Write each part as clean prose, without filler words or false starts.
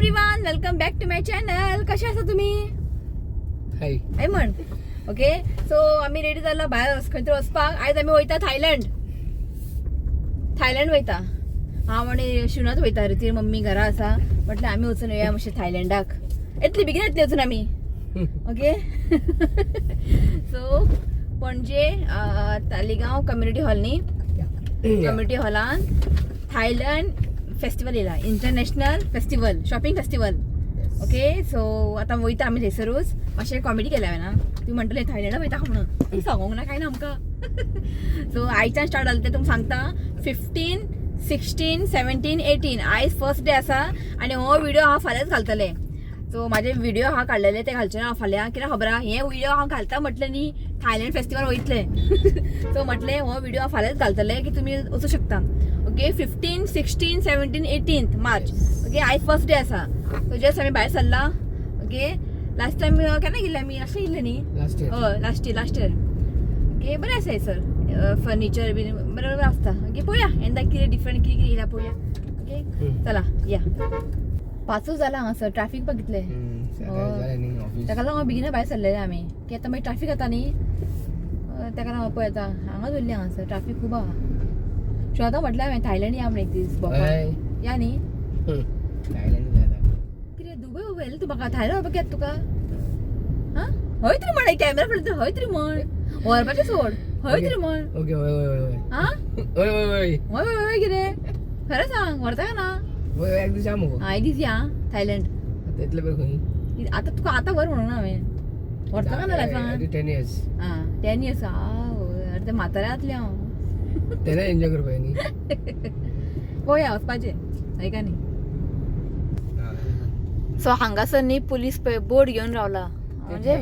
Everyone, welcome back to my channel. कशा आसा तुम्ही? हाय हाय म्हण. ओके, सो आम्ही रेडी जालो भायर खंय तरी वचपाक. आयज आमी वयता थायलंड वयता. हांव आनी शिवनाथ वयता रे. ती मम्मी घरा आसा. म्हटल्यार आमी वचून येया मातशें थायलंडाक. येतली बेगीन येतली वचून आमी. ओके. सो पणजे तालिगांव कम्युनिटी हॉल न्ही. कम्युनिटी हॉलान थायलंड फेस्टिवल येयला. International festival, shopping festival. Okay, so आतां वयता आमी थंयसरूच. मातशें कॉमेडी केल्या ना. ती म्हणटले थायलंडा वयता म्हणून सांगूंक ना काय ना आमकां. सो आयच्यान स्टार्ट जालें तें तुमकां सांगता. 15, 16, 17, 18 आयज फर्स्ट डे आसा आनी हो व्हिडिओ हांव फाल्यांच घालतले. सो म्हाजे व्हिडिओ हांव काडलेले ते घालचे ना फाल्यां. कित्याक खबर आहा, हे व्हिडिओ हांव घालता म्हटलें न्ही थायलंड फेस्टिवल वयतले. सो म्हटलें हो व्हिडिओ हांव फाल्यांच घालतले की तुमी वचूं शकता. ओके, 15, 16, 17, 18 मार्च. ओके, आयज फर्स्ट डे आसा. सो जस्ट आमी भायर सरला. ओके, लास्ट टायम केन्ना गेल्ले आमी? अशें येयल्ले न्ही. हय, लास्ट इयर. ओके, बरें आसा सर. फर्निचर बी बरोबर आसता. ओके, पळोवया येंदा कितें डिफरंट कितें येयला पळोवया. ओके, चला या. 5 जाला हांगासर. ट्रॅफिक बघितले. ताका लागून बेगिना भायर सरलेले आमी की आतां मागीर ट्रॅफिक जाता न्ही. ताका लागून पळय आतां हांगाच उरली हांगासर. ट्रॅफिक खूब आहा. शो आतां म्हटल्यार हांवें थायलंड या म्हण एक दीस भोंवपाक. या न्ही. कितें दुबय उबय तूं म्हाका थायलंड व्हरपाक येता तुका? हा, हय तरी म्हण. कॅमेरा फुडें हय तरी म्हण. व्हरपाचें सोड. हय तरी म्हण. ओके ओय हा, हय कितें खरें सांग, व्हरता का ना? एक दीस या मुगो. एक दीस या थायलंड. आता इतले बरें खंय? आतां तुका आतां व्हर म्हणून हांवें. व्हरता का ना लायफान? 10 years. 10 years. अरे ते म्हातारें जातलें हांव. तेन्ना एन्जॉय करपाक न्ही. पळोवया वचपाचें. हय का न्ही. सो हांगासर न्ही पुलीस बोर्ड घेवन रावला. म्हणजे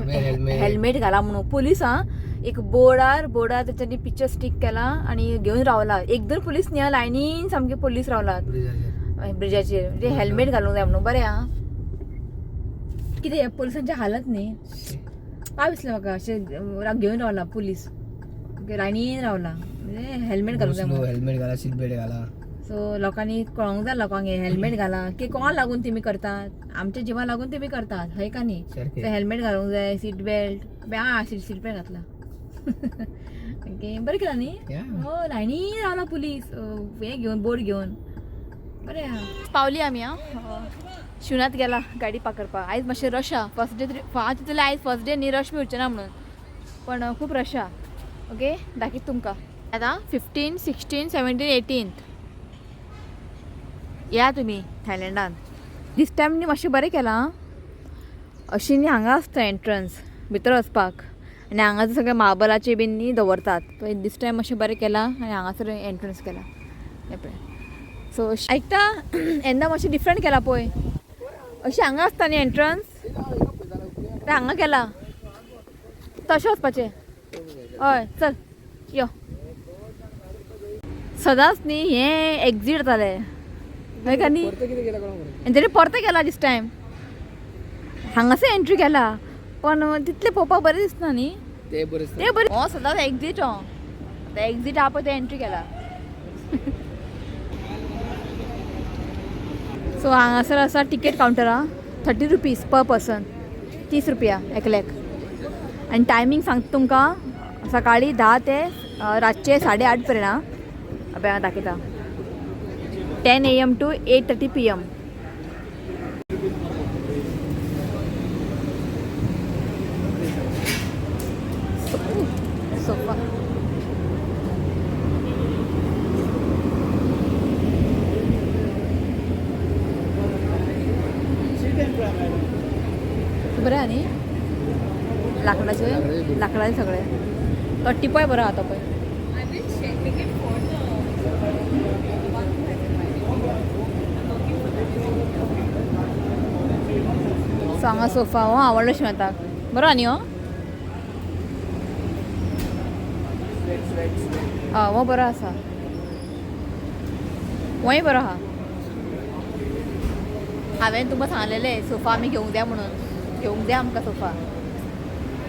हेल्मेट घाला म्हणून पुलीस. एक बोर्डार तेच्यांनी पिक्चर स्टिक केला आणि घेवन रावला. एक दोन पुलीस न्ही, लायनीन सामके पुलीस रावलात ब्रिजाचेर. म्हणजे हेल्मेट घालूंक जाय म्हणून. बरें आहा. कितें पुलिसांची हालत न्ही. काय दिसलें म्हाका अशें घेवन रावला पुलीस. लायनीन रावला. म्हणजे हेल्मेट घालूंक जाय म्हणून. हेल्मेट घाला, सीट बेल्ट घाला. सो लोकांनी कळोंक जाय लोकांक हेल्मेट घाला की कोणाक लागून तुमी करतात. आमच्या जिवाक लागून तुमी करतात. हय का न्ही. हेल्मेट घालूंक जाय, सीट बेल्ट. सीट बेल्ट घातला. ओके, बरें केला न्ही. हो, लायनीन रावला पुलीस हे घेवन बोर्ड घेवन. बरें पावली आमी. शिवनाथ गेला गाडी पार्क करपाक. आयज मातशें रश आहा. फर्स्ट डे तरी हांव चिंतलें आयज फर्स्ट डे न्ही रश बी उरचें ना म्हणून. पण खूब रश आहा. ओके, दाखयता तुमकां. आतां 15, 16, 17, 18 या तुमी थायलंडान. दीस टायम न्ही मातशें बरें केलां. अशी न्ही हांगा आसता एंट्रन्स भितर वचपाक. आनी हांगासर सगळे मार्बलाचे बीन न्ही दवरतात. दीस टायम मातशें बरें केलां आनी हांगासर एंट्रन्स केला. सो आयकता येन्ना मातशें डिफरंट केला पळय. अशी हांगा आसता न्ही एंट्रन्स, तें हांगा केला. तशें वचपाचें. हय, चल यो. सदांच न्ही हें एक्झीट जातालें. हय का न्ही. आनी तरी परतो केला दीस टायम. हांगासर एंट्री केला पण तितलें पळोवपाक बरें दिसना न्ही. ते बरें. हो सदांच एक्झीट. आतां एक्झीट आहा पळय तें एंट्री केला. सो हांगासर आसा ticket counter. 30 rupees per person. 30 रुपया एकल्याक. आनी टायमींग सांगता तुमकां सकाळीं 10 ते रातचे 8:30 पर्यंत. हांव दाखयता. 10 AM to 8:30 PM. सोफा. बरें आहा न्ही. लाकडाचे सगळे. तो टिपय बरो आहा तो पळय. सो हांगा सोफा हो आवडलो शिवनाथाक. बरो आहा न्ही हो. हो बरो आसा. होय बरो आहा. हांवें तुमकां सांगलेलें सोफा आमी घेवंक जाय म्हणून. घेवंक जाय आमकां सोफा.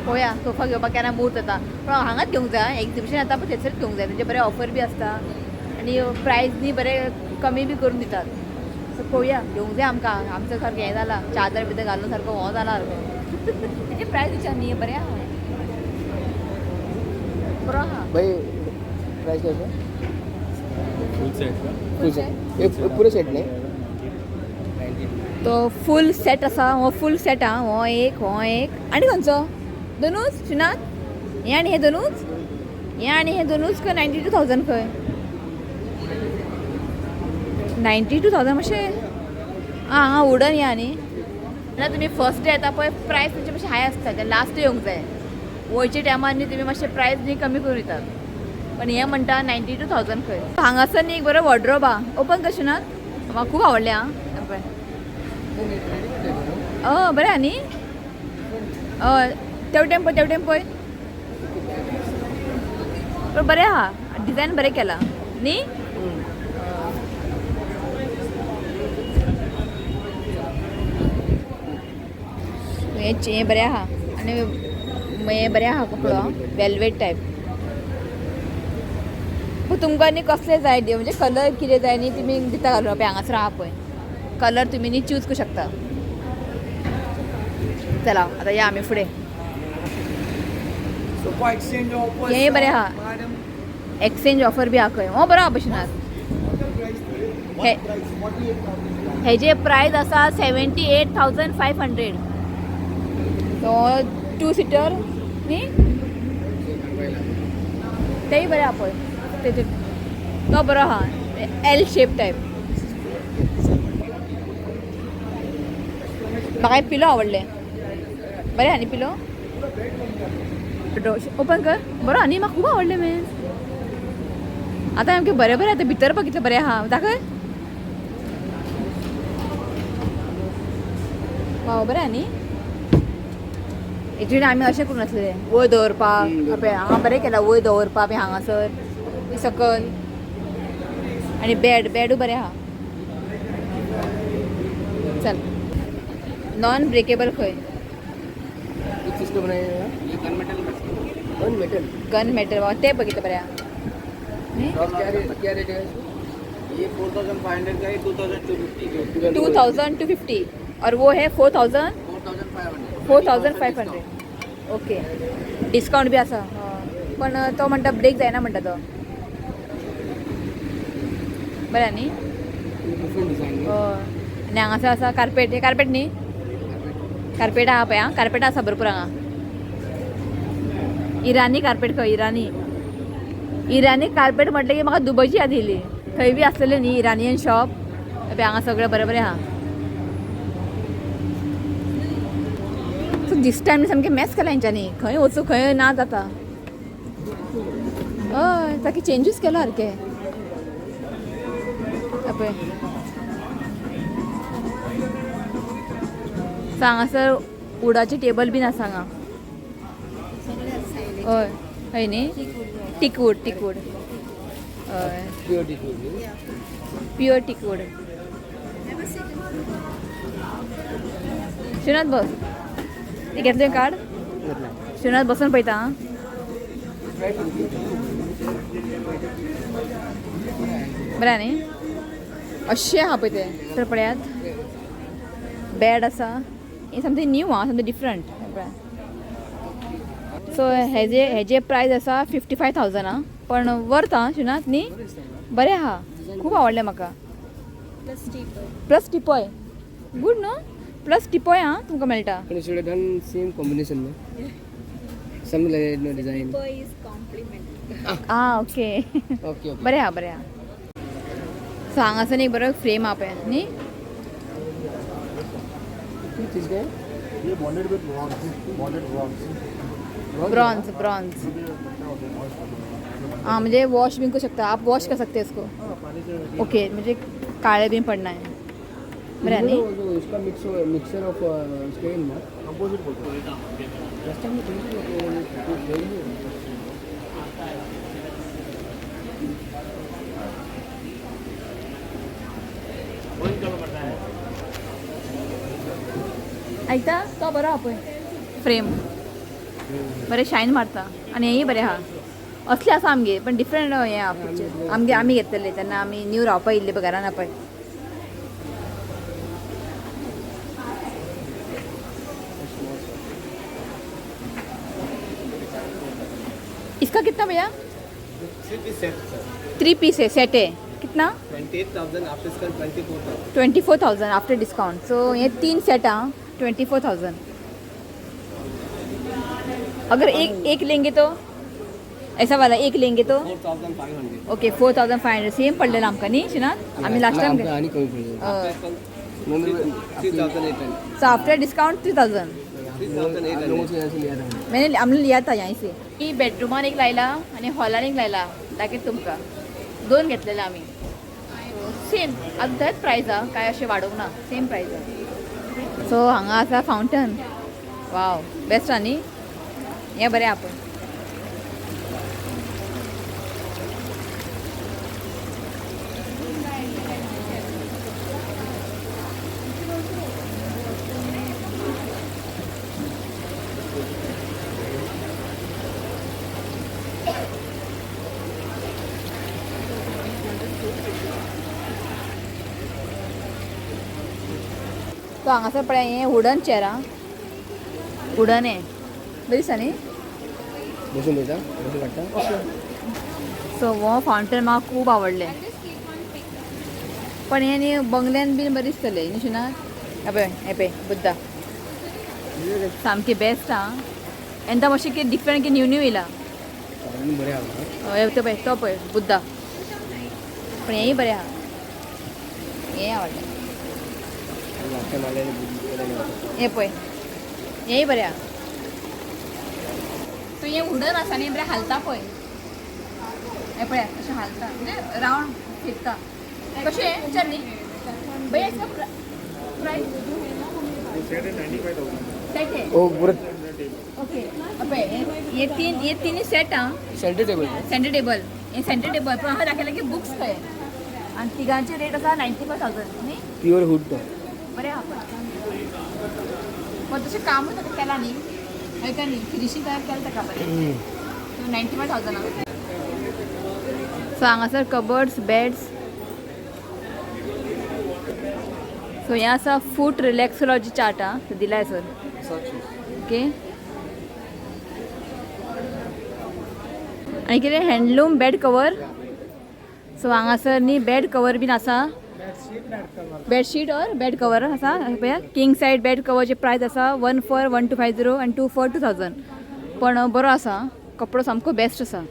पळोवया सोफा घेवपाक केन्ना मूर्त येता. पूण हांगाच घेवंक जाय. एक्झिबिशन येता पळय थंयसरूच घेवंक जाय. तेंचे बरे ऑफर बी आसता आनी प्रायस न्ही बरें कमी बी करून दितात. सो पळोवया घेवंक जाय आमकां आमचो सारकें हें जाला चादर बिदर घालून सारको हो जाला सारको तेजे प्रायस विचार न्ही बरें आहा बरो आहा भाई प्राइस कैसा फुल सेट का फुल सेट ये पूरे सेट नहीं तो फूल सेट आसा हो फूल सेट आहा हो एक आनी खंयचो दोनूच श्रीनाथ हे आनी हे दोनूच खंय 92,000 खंय 92,000 मातशें हां वुडन या न्ही जाल्यार तुमी फर्स्ट डे येता पळय प्रायस तुमचे मातशें हाय आसता ते लास्ट येवंक जाय वयच्या टायमार न्ही तुमी मातशें प्रायस न्ही कमी करून दितात पण हे म्हणटा 92,000 खंय हांगासर न्ही एक बरो वॉर्ड्रोब आहा ओपन कर श्रीनाथ म्हाका खूब आवडलें आं पळय बरें आहा न्ही तेवटेन पळय पण बरें आहा डिजायन बरें केला न्ही हें बरें आहा आनी हें बरें आहा कपडो वेल्वेट टायप पूण तुमकां न्ही कसले जाय म्हणजे कलर कितें जाय न्ही तुमी दिता घालून पळय हांगासर आहा पळय कलर तुमी न्ही चूज करूं शकता चला आतां या आमी फुडें हें बरें आहा एक्सचेंज ऑफर बी आहा खंय हो बरो आहा भशेनात हेजे प्रायस आसा 78,500 तो 2 सीटर न्ही तेय बरें आहा पळय ते तो बरो आहा एल शेप टायप म्हाका एक पिलो आवडले बरें आहा न्ही पिलो ओपन कर बरो आहा न्ही म्हाका खूब आवडले मेन आतां आमगे बरें आतां भितर पळय कितलें बरें आहा दाखय वाव बरें आहा न्ही हेतून आमी अशें करून आसलें वयर दवरपाक पळय हांगा बरें केलां वयर दवरपाक बी हांगासर सकयल आनी बॅडूय बरें आहा चल नॉन ब्रेकेबल खंय किसको बनाया गन मेटल गन मेटल बाबा ते पळय कितलें बरें आहा क्या रेट है ये 4,500 का है 2,250 2,250 और वो है 4,000 4,500 ओके डिस्काउंट बी आसा पण तो म्हणटा ब्रेक जायना म्हणटा तो बरें न्ही डिफरेंट डिजाइन आनी हांगासर आसा कार्पेट हे कार्पेट न्ही कार्पेट आहा पळय आं कार्पेट आसा भरपूर हांगा इरानी कार्पेट खंय इरानी कार्पेट म्हटलें की म्हाका दुबयची याद येयली थंय बी आसलेलें न्ही इरानियन शॉप पळय हांगा सगळें बरें बरें आहा सो दिस टायम सामकें मॅस केला हेंच्यांनी खंय वचूं खंय ना जाता हय सारकें चेंजीस केला सारकें पळय सो हांगासर वुडाची टेबल बीन आसा हांगा हय हय न्ही टिकवूड हय प्युअर टिकवूड श्रीनाथ बस ते घेतलें कार्ड श्रीनाथ बसून पळयता आं बरें न्ही अशें आहा पळय तें तर पळयात बॅड आसा हें समथींग न्यू आहा समथींग डिफरंट सो हेजे प्रायस आसा 55,000 आं पण वर्थ आं श्रीनाथ न्ही बरें आहा खूब आवडलें म्हाका प्लस टिपॉय गूड न्हू प्लस टिपॉय आं तुमकां मेळटा पण should have done same combination में सम लाइक नो डिजाइन आं ओके ओके ओके बरें आहा सो हांगासर एक बरो फ्रेम आहा पळय न्ही चीज काय ये बॉन्डेड विद ब्रॉन्ज ब्रॉन्ज हाँ म्हणजे वॉश भी कर सकता आप वॉश कर सकते हैं इसको ओके म्हणजे काळे भी पडना है बरं न्ही इसका मिक्सर ऑफ स्टेन ना कंपोजिट बोलते हैं लास्ट टाइम ऐकता तो बरो आहा पळय फ्रेम बरें शायन मारता आनी हेंय बरें आहा असले आसा आमगे पण डिफरंट हें आहा पिक्चर आमगे आमी घेतलेले तेन्ना आमी न्यू रावपा येयल्ले पळय घरान आहा पळय इसका कितना भैया? 3 piece set sir. 3 पीस है, सेट है, कितना? 28,000 after discount 24,000. 24,000 after discount. So ये 3 सेट हाँ 24,000. अगर एक लेंगे तो ऐसा वाला एक लेंगे तो 4,500. ओके 4,500 सेम पडलेलं आमका न्ही शिनात आम्ही लास्ट टाइम आणि कमी पडलं. नंतर 3,800. So after discount 3,000 3,800. मैंने हमने लिया था यहाँ से. ही बेडरूमान एक लायला आणि हॉलान एक लायला दाखयत तुमका 2 घेतलेले आम्ही. सेम आता त्याच प्रायस हा काय असे वाढवूंक ना सेम प्रायस हा. सो हांगा आसा फाउंटन. वाव बेस्ट आनी हे बरें आपण. तो हांगासर पळय हें वुडन चेअर आं वुडन हें बरी दिसता न्ही. बसून पळयता बसून काडटा. सो हो फाउंटन म्हाका खूब आवडलें. पण हें न्ही बंगल्यान बीन बरें दिसतलें न्ही शिना. हे पळय बुद्धा सामकें बेस्ट आं. एंता मातशें कितें डिफरंट कितें न्यू येयला. बरें आहा. तो पळय तो पळय बुद्धा. पण हेंय बरें आहा. हें आवडलें. हे पळय हेंय बरें आहा. सो हें वुडन आसा न्ही बरें हालता पळय. हे पळय अशें हालता म्हणजे रावंड फिरता कशें विचार न्ही भैया इसका प्राइस सेट है. ओ पुरं ओके पळय ये तीन सेट आं सेंटर टेबल. Centre table. हे सेंटर टेबल पण हांगा दाखयला की बुक्स खंय आनी तिगांचे रेट आसा 95,000 न्ही. प्युअर हुड तो. बरें आहा पण तशें कामूच ताका केलां न्ही हय का न्ही फिनिशींग तयार केलें ताका बरें. सो 95,000 आहा. सो हांगासर कबर्ड्स बेड्स. सो हें आसा फूट रिलॅक्सोलॉजी चार्ट आं तो दिलाय सर. ओके आनी कितें हँडलूम बेड कवर. सो हांगासर न्ही बेड कवर बीन आसा. बेडशीट और बेड कवर आसा पळया. किंग सायड बेड कवरचे प्रायस आसा 14,1250 आनी 24,000. पण बरो आसा कपडो सामको बेस्ट आसा.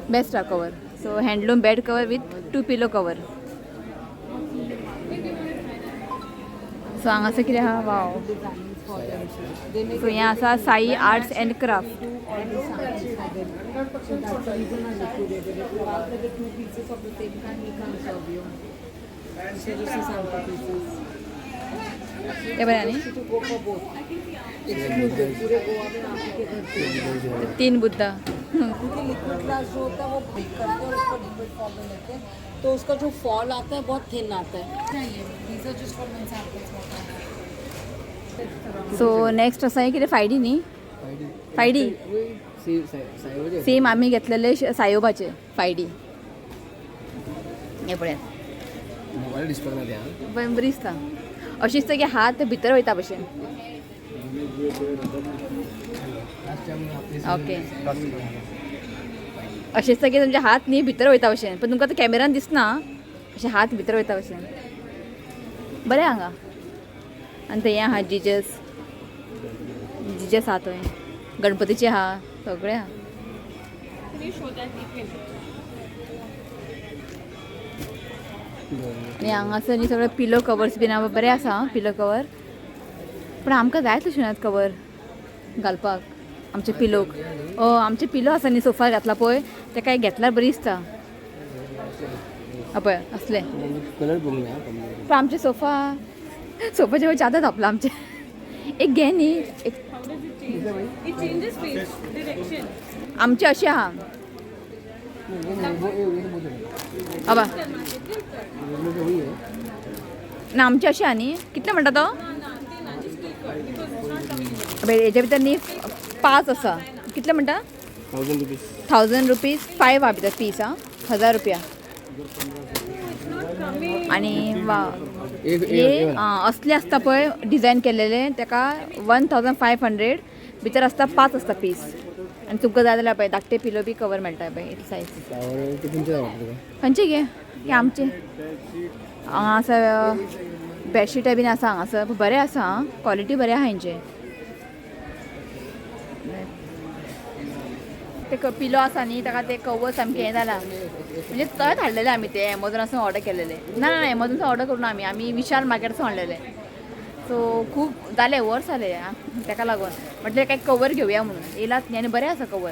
बेस्ट आहा cover. So handloom bed cover with 2 pillow cover. So हांगासर कितें आहा वाव. सो हें आसा साई आर्ट्स एंड क्राफ्ट. हे बरें न्ही. 3 बुद्धा. लिक्विड ग्लास जो होता है वो ब्रेक करते हैं और उसको लिक्विड फॉर्म में लेते हैं तो उसका जो फॉल आता है बहुत थिन आता है. These are just for men samples. So next आसा हें कितें 5D न्ही. 5D सेम आमी घेतलेले सायोबाचे 5D. हे पळय मोबाईल डिस्प्ले ना त्या. बरी दिसता. अशी दिसता की हात भितर वयता भशेन. ओके अशें दिसता की तुमचे हात न्ही भितर वयता भशेन पण तुमकां आतां कॅमेरान दिसना अशें हात भितर वयता भशेन. बरें हांगा. आनी थंय आहा जिजस आहा थंय गणपतीचे आहा सगळे आहा. आनी हांगासर न्ही सगळे पिलो कवर्स बीन बरें आसा पिलो कवर. पण आमकां जाय तशें नात कवर घालपाक आमचे पिलोक. आमचे पिलो आसा न्ही सोफार घातला पळय तेका एक घेतल्यार बरी दिसता. पळय असले. कलर बघूया. पण आमचे सोफाचे वयर चादर धापला आमचे. एक घे न्ही एक. आमचे अशें आहा बाबा ना आमचे अशें आहा न्ही. कितले म्हणटा तो हेच्या भितर न्ही 5 आसा. कितले म्हणटा 1,000 रुपीज 5 आहा भितर पीस आं 1,000 रुपया. आनी वा हे असले आसता पळय डिझायन केलेले तेका 1,500 भितर आसता 5 आसता पीस आनी तुमकां जाय जाल्यार पळय धाकटे पिलो बी कवर मेळटा पळय इतली सायज फ्लावर ते खंयचे आवडटा तुका खंयचे गे हे आमचे हांगासर बेडशीटां बीन आसा हांगासर बरें आसा आं क्वॉलिटी बरें आहा हेंचे ते पिलो आसा न्ही ताका ते कवर सामकें हें जालां म्हणजे थंयच हाडलेले आमी ते एमोजॉनासून ऑर्डर केलेले ना ना एमोजॉनासून ऑर्डर करून आमी विशाल मार्केटासून हाडलेले सो खूब जाले वर्स जाले ताका लागून म्हटल्यार काय कवर घेवया म्हणून येयलाच न्ही आनी बरें आसा कवर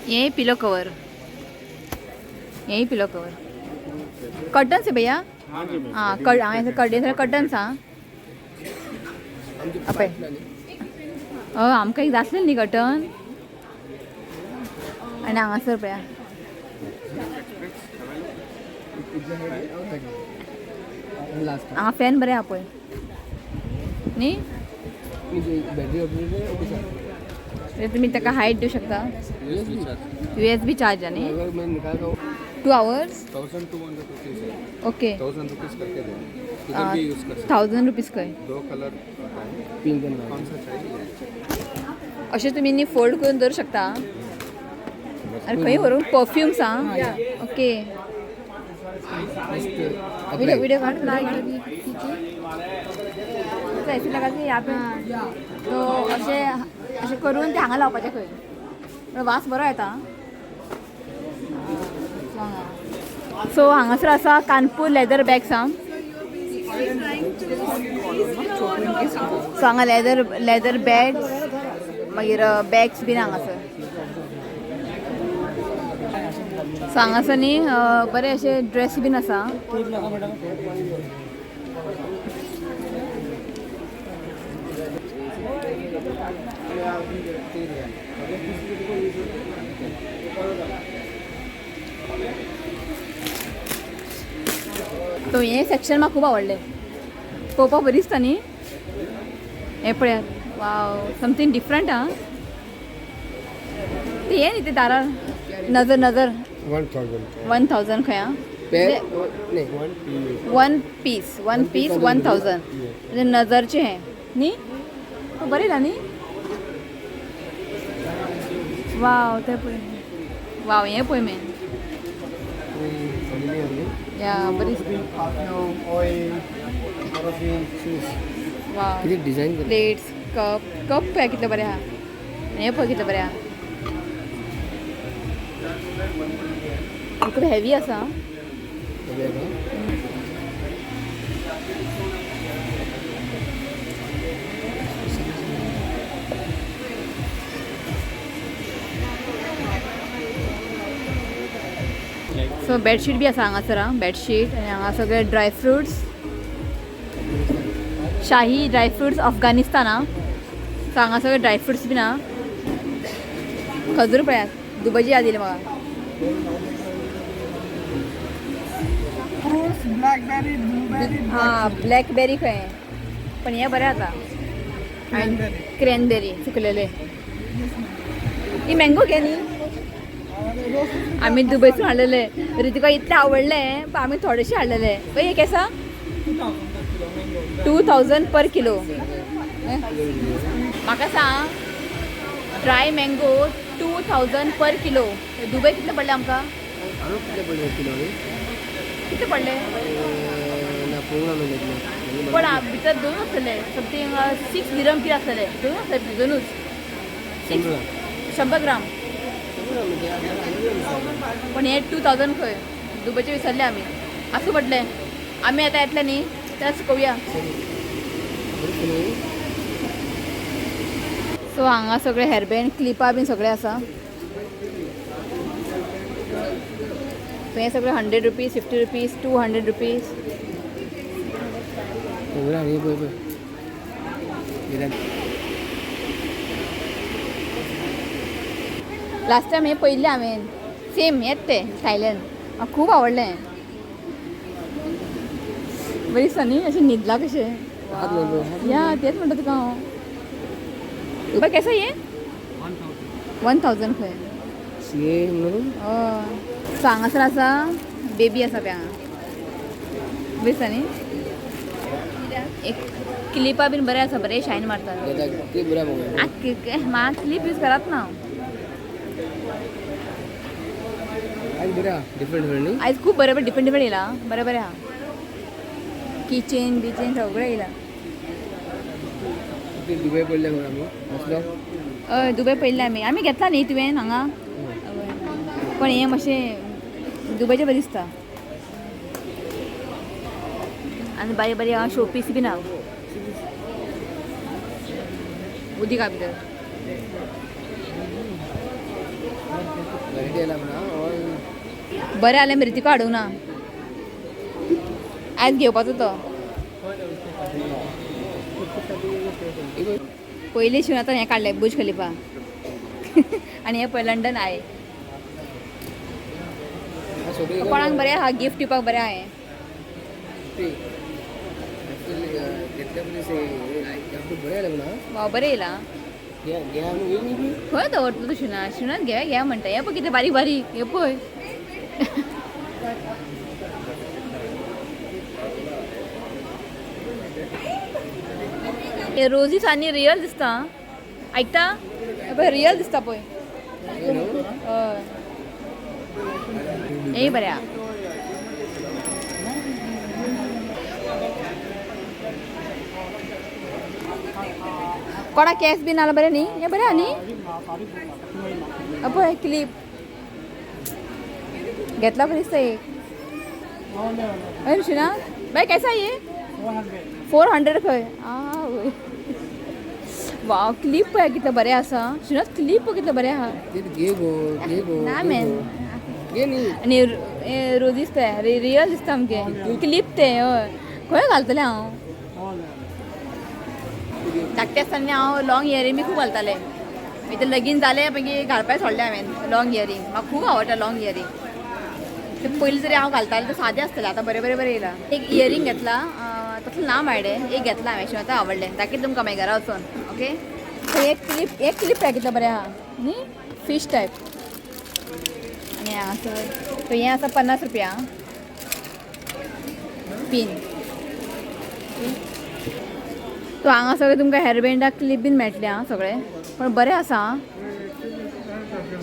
ये पिलो कवर यही पिलो कवर कर्टन्स है भैया हाँ कर्टन्स हाँ पळय आमकां एक जातलें न्ही कर्टन आनी हांगासर पळया हांगा फॅन बरें आहा पळय न्ही बॅटरी तुम्ही ताका हायट दिवं शकता USB चार्ज न्ही 2 hours 1200 रुपीस है ओके 1000 रुपीस करके दो किधर भी यूज कर सकते 1000 रुपीज खंय दो कलर पिंक कौन सा चाहिए अशें तुमी न्ही फोल्ड करून दवरूं शकता आनी खंय व्हरून परफ्यूम्स आं ओके वीडियो काढ ऐसे लगा की यहाँ पे तो अशें अशें करून ते हांगा लावपाचें खंय वास बरो येता सो हांगासर आसा कानपूर लेदर बॅग्स आं सो हांगा लेदर बॅग्स मागीर बॅग्स बीन हांगासर सो हांगासर न्ही बरे अशे ड्रेस बीन आसा तो हे सेक्शन म्हाका खूब आवडलें पळोवपाक बरी दिसता न्ही हे पळयात वाव समथींग डिफरंट आं ते हे न्ही ते दारार नजर 1000 खंय आं वन पीस 1000 म्हणजे नजरचे हे न्ही बरें येला न्ही वाव ते पळय वाव हे पळय मे या बरी वाव किती डिझाईन प्लेट्स कप पळय कितले बरें आहा हे पळय कितले बरें आहा खूब हेवी आसा सो बेडशीट बी आसा हांगासर बेडशीट आनी हांगा सगळे ड्रायफ्रुट्स शाही ड्रायफ्रुट्स अफगानिस्तान सो हांगा सगळे ड्रायफ्रुट्स बीन आहा खजूर पळयात दुबयची याद येयली म्हाका हां ब्लॅकबेरी खंय पण हे बरें जाता आनी क्रॅनबेरी सुकलेले ही मँगो घे न्ही आमी दुबयसून हाडलेले रितिका इतले आवडले पण आमी थोडेशे हाडलेले पळय हे केसा 2000 पर किलो म्हाका सांग ड्राय मँगो 2000 पर किलो दुबय कितले पडले आमकां कितले पडले पण भितर दोन आसतले समथींग 6 दिरम कितें आसतले दोन आसतले दोनूच 100 ग्राम पण हे 2000 खंय दुबयचे विसरले आमी आसूं म्हटलें आमी आतां येतले न्ही तें सुकोवया सो हांगा सगळे हेअरबँड क्लिपां बीन सगळे आसा हे सगळे 100 rupees 50 rupees 200 rupees last time हे पयले हांवें सेम हेच ते थायलंड म्हाका खूब आवडलें बरी दिसता न्ही अशें न्हिदला कशें या तेच म्हणटा तुका हांव बघ केसो ये 1000 खंय हय सो हांगासर आसा बेबी आसा पळय हांगा बरी दिसता न्ही एक क्लिपा बीन बरें आसा बरें शायन मारता ते बऱ्या मग म्हाका क्लिप यूज करात ना आणि बऱ्या डिफरंट डिफरंट आयज खूब बरें बरें डिफरंट डिफरंट येयला बरें बरें आहा किचेन बिचेन सगळें येयला ते दुबय पडले मग आम्ही असलो हय दुबय पयलें आमी घेतला न्ही तुवें हांगा पण हें मातशें दुबयचें बरें दिसता आनी बारीक बारीक हांगा शो पीस बीन आहा उदीक आहा भितर व्हरायटी आयला म्हणा ऑल बरें जालें मरे तिका हाडूंक ना आयज घेवपाचो तो पयलीं शिवन आतां हें काडलें बुर्ज खलिफा आनी हें पळय लंडन आय कोणाक बरें आहा गिफ्ट दिवपाक बरें आहा हें घेतल्या बरें आयला म्हणा वा बरें येयला घ्या आमी वेगळी बी खंय दवरतलो तूं शिवनात घे घे म्हणटा हें पळय कितें बारीक बारीक हें पळय हे रोजीस आनी रियल दिसता आयकता पळय रियल दिसता पळय हय हेय बरें आहा कोणा केस बीन नाल्या बरें न्ही हें बरें आहा न्ही पळय क्लिप घेतला बरें दिसता एक हय शिना बाय कैसा ये 400 खंय आवय वाव क्लिप पळय कितलें बरें आसा शिना क्लिप पळय कितलें बरें आहा ते घे गो ना मॅन घे न्ही आनी रोजीस ते रियल दिसता सामकें क्लिप ते हय खंय घालतलें हांव धाकटें आसतना हांव लॉंग इयरींग बी खूब घालतालें मागीर तें लगीन जालें मागीर घालपाक सोडलें हांवें लॉंग इयरींग म्हाका खूब आवडटा लॉंग इयरींग तें पयलीं जरी हांव घालतालें तें सादें आसतलें आतां बरें बरें बरें येयला एक इयरींग घेतला तसलें नांव मेळ्ळें एक घेतला हांवें शिवता आवडलें दाखयता तुमकां मागीर घरा वचून ओके सो एक क्लिप पळय कितलें बरें आहा न्ही फीश टायप आनी हांगासर तो हें आसा 50 रुपया पीन तो हांगा सगळें तुमकां हेअरबँडाक क्लिप बीन मेळटलें आं सगळें पण बरें आसा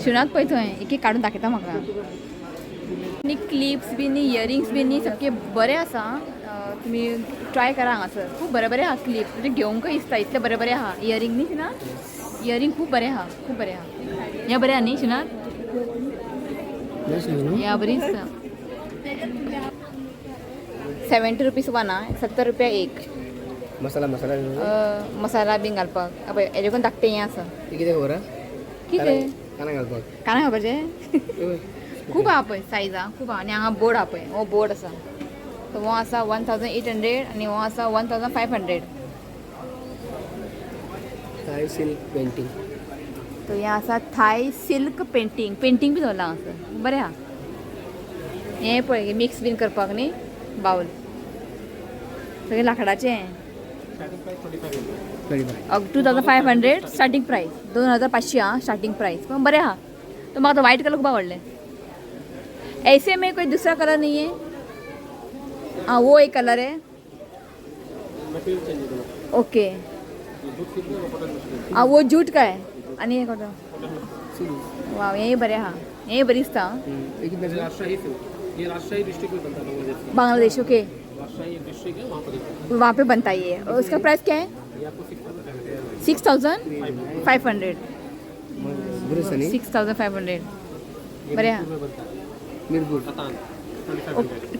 शिवनात पळय थंय एक काडून दाखयता म्हाका आनी क्लिप्स बीन इयरिंग्स बीन न्ही सामकें बरें आसा तुमी ट्राय करा हांगासर खूब बरें बरें आहा क्लिप म्हणजे घेवंकय दिसता इतलें बरें बरें आहा इयरींग न्ही शिनात इयरींग खूब बरें आहा हें बरें आहा न्ही शिनात ह्या बरी दिसता 70 रुपीज वन आं 70 रुपया एक मसाला मसाला बीन घालपाक पळय हेजे कोण धाकटें हें आसा ते कितें खबर कितें काना घालपाक काना घालपाचें खूब आहा पळय सायजां खूब आहा आनी हांगा बोर्ड आहा पळय हो बोर्ड आसा तो हो आसा 1800 आनी हो आसा 1500 थाय सिल्क पेंटिंग तो हें आसा थाय सिल्क पेंटींग बी दवरला हांगासर बरें आहा हें पळय मिक्स बीन करपाक न्ही बावल सगळें लाकडाचें 2500 स्टार्टिंग प्राइस 2500 आं स्टार्टिंग प्राइस पण बरें आहा तो म्हाका तो व्हाईट कलर खूब आवडलें ऐसे में कोई दूसरा कलर नहीं है हाँ वो एक कलर है ओके हाँ वो जूट का है आणि हे कॉटन वाव हेंय बरें आहा हेंय बरी दिसता बांग्लादेश ओके वहाँ पे बनता है ये और उसका प्राइस क्या है 6500 6500 बरें आहा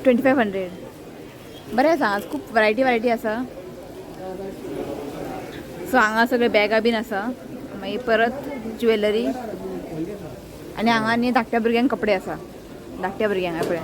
2500 बरें आसा आज खूब वरायटी आसा सो हांगा सगळे बॅगा बीन आसा मागीर परत ज्वेलरी आनी हांगा आनी धाकट्या भुरग्यांक कपडे आसा धाकट्या भुरग्यांक पळय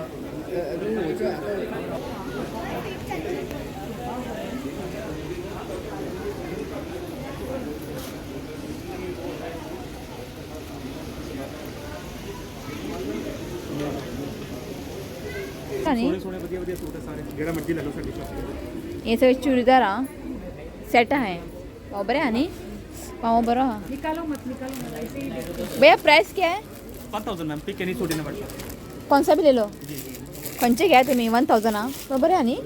ये सगळे चुड़ीदार आं सेट आहा हें बरें आहा न्ही पाव बरो आहा भैया प्राइस क्या है 1000 मैम पिक एनी छोटी ना कौन सा भी ले लो खंयचे घ्या तुमी 1000 आं बरें आहा न्ही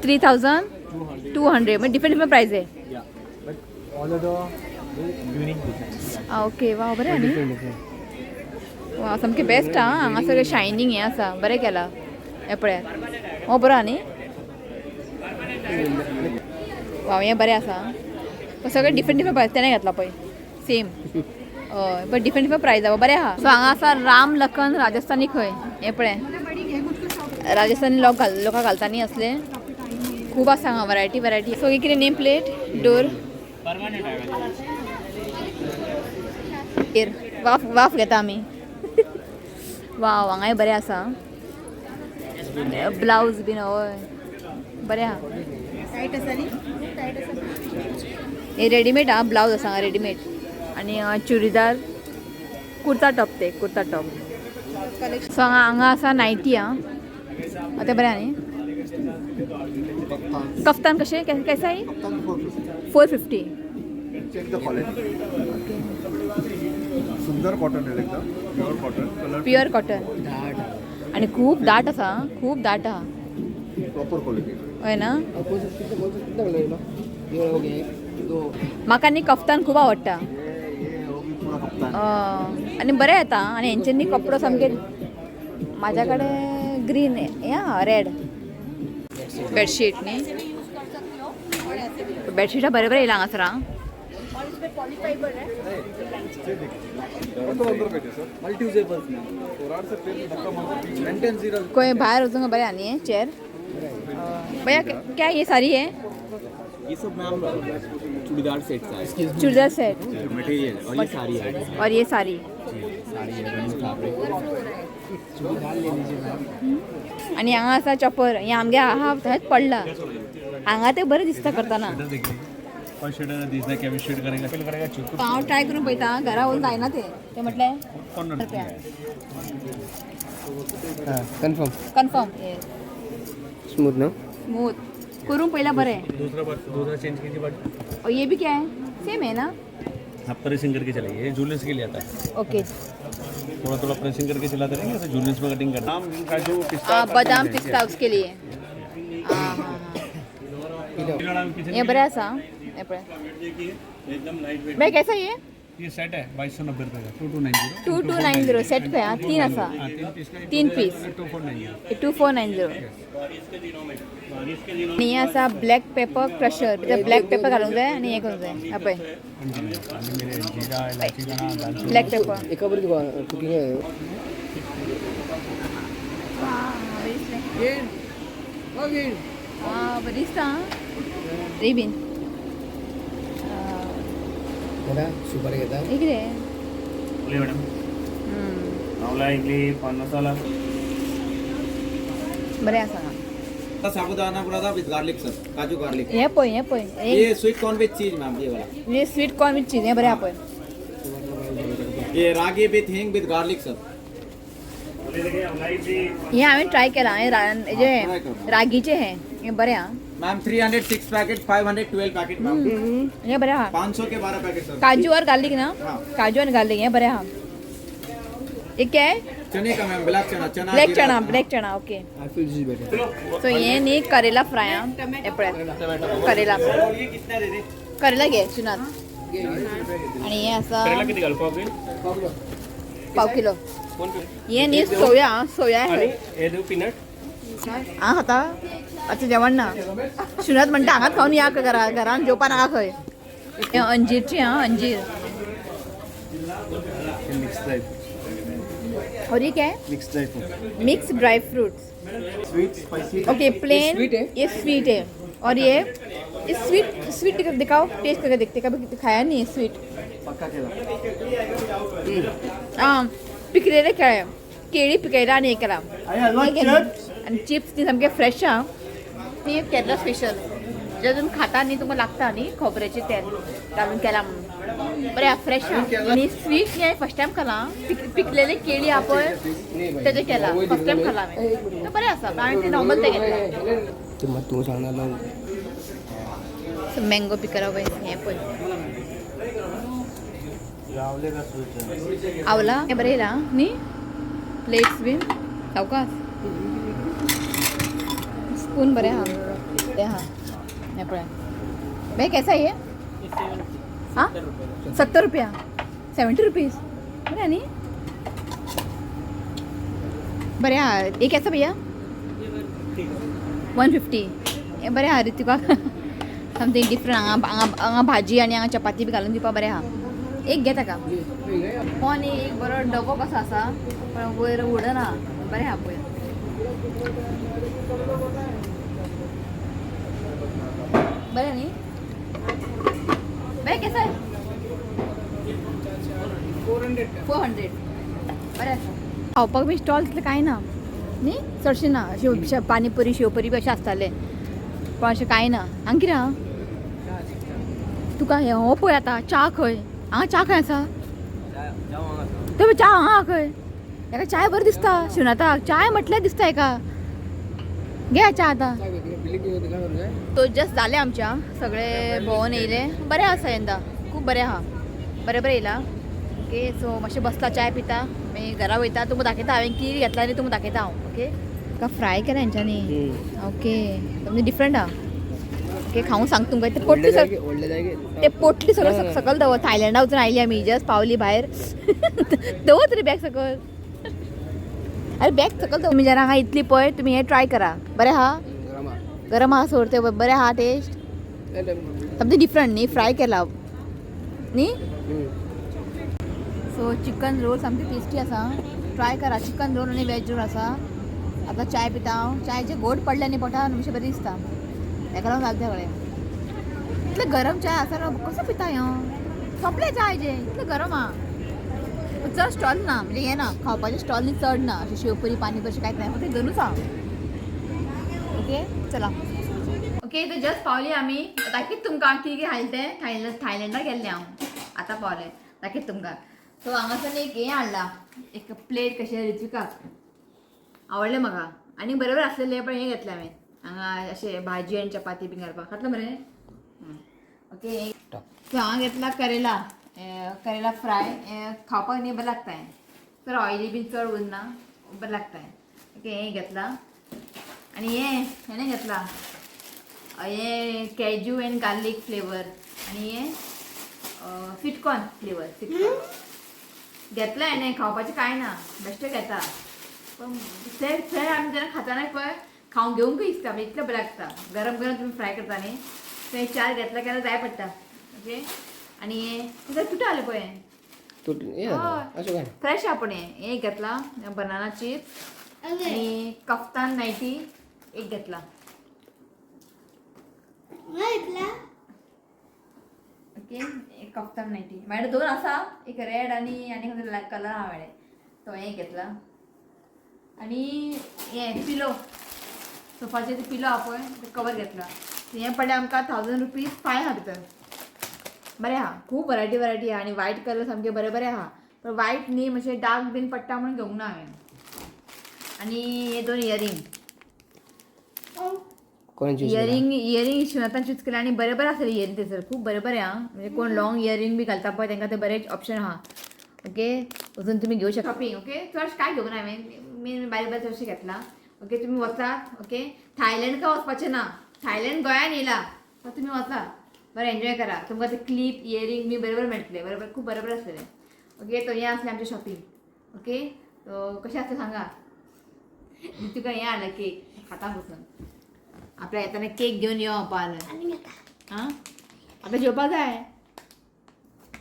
3,200 म्हणजे डिफरंट प्राइस आहे. ओके वा बरें आनी वा सामकें बेस्ट आं. हांगा सगळें शायनींग हें आसा बरें केलां हें पळयात. हो बरो आनी वा हें बरें आसा. सगळें डिफरंट प्रायस तेणें घेतला पळय सेम हय पण डिफरंट प्रायस आहा बरें आहा. सो हांगा आसा राम लखन राजस्थानी खंय हें पळय राजस्थानी लोकां घालता न्ही असले खूब आसा हांगा वरायटी. सो ही कितें नेम प्लेट डोर वाफ घेता आमी. वाव हांगाय बरें आसा ब्लावज बीन हय बरें आहा. हे रेडीमेड आहा ब्लावज आसा हांगा रेडीमेड आनी चुडीदार कुर्ता टॉप ते कुर्ता टॉप. सो हांगा आसा नायटी आं तें बरें आहा न्ही. कफ्तान कशें कैसा आहे 450. Check the quality. सुंदर कॉटन आहे एकदम pure cotton colour pure cotton आणि खूप दाट आसा खूप दाट आहा प्रॉपर क्वालिटी. हय ना. ये म्हाका न्ही कफ्तान खूब आवडटा ये पूरा कप्तान आनी बरें येता आनी हेंच्यांनी कपडो सामके म्हाज्या कडेन ग्रीन या रेड बेडशीट न्ही बेडशीटां बरें बरें येयला हांगासर आं. खंय भायर वचूंक बरें आहा न्ही हें चेर. भैया क्या ये सारी है ये सब मैम चूड़ीदार सेट्स है चूड़ीदार सेट मटेरियल और ये साड़ी है और ये सारी साड़ी है रनिंग फैब्रिक आणि हांगा आसा चॉपर हे आमगे आहा थंयच पडला हांगा ते बरें दिसता करतना. हांव ट्राय करून पळयता घरा वचून जायना ते म्हटलें कंफर्म कन्फर्म स्मूथ ना स्मूथ करून पळयला बरें. दूसरा चेंज कीजिए बट और ये भी क्या है सेम है ना. आप प्रेसिंग करके चलाइए ये जूलियंस के लिए आता है. ओके थोड़ा थोड़ा प्रेसिंग करके चलाते रहेंगे ऐसे जूलियंस में कटिंग करना. बादाम काजू पिस्ता बदाम पिस्ता उसके लिए ये बरें आसा हे पळय. भाई कैसा ये ये सेट है 2290 रुपये का 2290 2290 सेट पे हाँ 3 आसा 3 पीस 2490. आणि हे आसा black paper crusher black paper घालूंक जाय आणि हे करूंक जाय हा पळय जीरा इलायची दाना ब्लॅक पेपर. एका बरी कुकिंग आहे. बरी दिसता रेबीन बघा सुपारी घेता हे कितें बोलिए मैडम आंवला इडली पान मसाला बरें आसा हांगा. साबुदाना बुरादा विद गार्लिक सर काजू गार्लिक हे पळय ये स्वीट कॉर्न विद चीज मैम ये वाला हे स्वीट कॉर्न विथ चीज हे बरें आहा पळय. ये रागी विद हिंग विद गार्लिक सर हे हांवें ट्राय केलां हेजे रागीचे हे बरें आहा. मैम 306 पैकेट 512 पैकेट मैम हे बरें आहा. 500 के 12 पैकेट सर काजू और गार्लिक ना हाँ. काजू और गार्लिक हे बरें आहा. ये क्या है चने का मैम ब्लैक चना ब्लॅक चणा okay. I feel this is better. So हे न्ही करेला फ्राय आं हे पळयात करेला करेला घे चुनात आणि हे आसा किती घाल पाव किलो. हे न्ही सोया आहे हे देऊ पीनट हां खाता आतां जेवण ना सुनात म्हणटा हांगाच खावन या घरान जेवपा नाका खंय. हे अंजीरची अंजीर मिक्स ड्राई और ये क्या है mix dry fruits sweet spicy okay plain sweet है? ये स्वीट है और ये स्वीट दिखाओ टेस्ट करके देखते कभी खाया नहीं है स्वीट. पक्का केला हां पिकलेले केळी पिकयला आणि हे केला आणि चिप्स ती सामके फ्रेश आहा. ती एक केरला स्पेशल जे अजून खाता न्ही तुमकां लागता न्ही खोबऱ्याचे तेल घालून केला म्हणून बरें आहा फ्रेश आहा. आणि स्वीट न्ही हांवें फर्स्ट टायम खालां पिकलेले केळी आहा पळय तेजे केला फर्स्ट टायम खाला हांवें. बरें आसा हांवें ते नॉर्मल ते घेतले. तू सांगणार ना मँगो पिकला पळय हें पळय आवला हे बरें येयला न्ही प्लेट्स बीन सावकास स्पून बरे हा ते हा हे पळय भाई कैसा आहे हाँ 70 रुपया 70 रुपीज बरे न्ही बरे हा एक कैसा भैया 150 हे बरे हा रितिका समथिंग डिफरंट हांगा भाजी आनी हांगा चपाती बी घालून दिवपा बरें आहा एक घे ताका हो न्ही एक बरो डबो कसो आसा पण वयर उडना बरें आहा पळय बरें न्ही बरें केसो आहे 400 बरें आसा खावपाक बी स्टॉल तितलें कांय ना न्ही चडशें ना अशें पानीपुरी शेवपुरी बी अशें आसतालें पण अशें कांय ना हांगा कितें आहा तुका हे हो पळय आतां च्या खंय हांगा च्या खंय आसा तो च्या हांगा खंय हेका चाय बरो दिसता शिवनाथाक चाय म्हटल्यार दिसता हेका घे च्या आतां तो जस्ट जालें आमच्या सगळे भोंवून येयले बरें आसा यंदा खूब बरें आहा बरें बरें येयला ओके सो मातशें बसता चाय पिता मागीर घरा वयता तुमकां दाखयता हांवें कितें घेतला न्ही तुमकां दाखयता हांव ओके तुका फ्राय केला हेंच्यांनी ओके म्हणजे डिफरंट आहा ओके खावूंक सांग तुमकां ते पोटली ते पोटली सगळं सकल दवर थायलंडा वचून आयली आमी जस्ट पावली भायर दवर तरी बॅग सकल अरे बॅग सकल दवर तुमी जरा हांगा इतली पळय तुमी हें ट्राय करा बरें आहा गरम आहा सोड ते बरें आहा टेस्ट समथिंग डिफरंट न्ही फ्राय केला न्ही सो चिकन रोल सामकी टेस्टी आसा ट्राय करा चिकन रोल आनी वेज रोल आसा आतां चाय पिता हांव चायचे घोट पडले न्ही पोटान मातशें बरें दिसता हेका लागून लागता सगळें इतलें गरम चाय आसा कसो पिता हांव सोंपलें चाय जें इतलें गरम आहा चड स्टॉल ना म्हणजे हें ना खावपाचें स्टॉल न्ही चड ना अशें शेवपुरी पानी अशें कांयच ना फक्त दोनूच आहा ओके चला ओके तर जस्ट पावली आमी दाखयत तुमकां कितें कितें हाडलें तें थायलंडा गेल्लें हांव आतां पावलें दाखयत तुमकां सो हांगासान एक हें हाडला एक प्लेट कशें रित्विकाक आवडलें म्हाका आनी बरोबर आसलेलें पण हें घेतलें हांवें हांगा अशें भाजी आनी चपाती बी घालपाक खातलो बरें ओके सो हांगा घेतला करेला फ्राय खावपाक न्ही बरें लागता चड ऑयली बीन चड उरना बरें लागता ओके हें घेतला आनी हें घेतला हें कॅज्यू एंड गार्लीक फ्लेवर आनी हें स्वीटकॉर्न फ्लेवर स्वीटकॉर्न घेतला हेणें खावपाचें कांय ना बेश्टें घेता पण थंय आमी जेन्ना खाताना पळय खावंक घेवंकूय दिसता म्हणजे इतलें बरें लागता गरम गरम तुमी फ्राय करता न्ही थंय चार घेतला केल्यार जाय पडटा ओके आनी हें तुटा जालें पळय फ्रेश आहा पूण हें घेतला बनाना चिप्स आनी कफ्तान नायटी एक घेतला ओके एक कफ्तान नायटी म्हाजे दोन आसा एक रेड आनी खंय कलर आहा म्हाजे तो हें घेतला आनी हें पिलो सोफाचेर ते पिलो आहा पळय ते कवर घेतला हें पडलें आमकां 1000 रुपीज 5 आहा भितर बरें आहा खूब वरायटी आहा आनी व्हायट कलर सामके बरें आहा पण व्हायट न्ही मातशें डार्क बीन पडटा म्हणून घेवंक ना हांवें आनी हे दोन इयरींग शिवनाथान चूज केलें आनी बरें आसलें इयरींग थंयसर खूब बरें आहा म्हणजे कोण लॉंग इयरींग बी घालता पळय तांकां ते बरें ऑप्शन आहा ओके वचून तुमी घेवं शकता शॉपिंग ओके चड कांय घेवंक ना हांवें मेन बारीक चडशें घेतला ओके तुमी वचात ओके थायलंड काय वचपाचें ना थायलंड गोंयान येयला सो तुमी वचात बरें एन्जॉय करा तुमकां ते क्लीप इयरींग बी बरोबर मेळटले बरोबर खूब बरोबर आसलेलें ओके तो हें आसलें आमचें शॉपिंग ओके तो कशें आसलें सांगा तुका हें हाडलें केक खाता बसून आपल्या येताना केक घेवन यो पावलें आं आतां जेवपाक जाय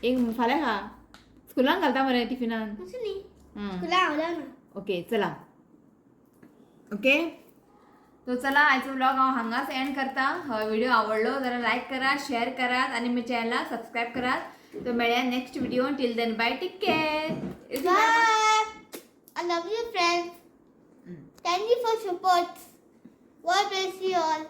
एक फाल्यां खा स्कुलान घालता मरे टिफिनान ओके चला ओके तो चला आयचो ब्लॉग हांव हांगाच एंड करता व्हिडिओ आवडलो जाल्यार लायक करा शेअर करात आनी म्हज्या चॅनलाक सबस्क्रायब करात तो मेळया next video till then bye take care I love you, friends. Thank you for support. God bless you all.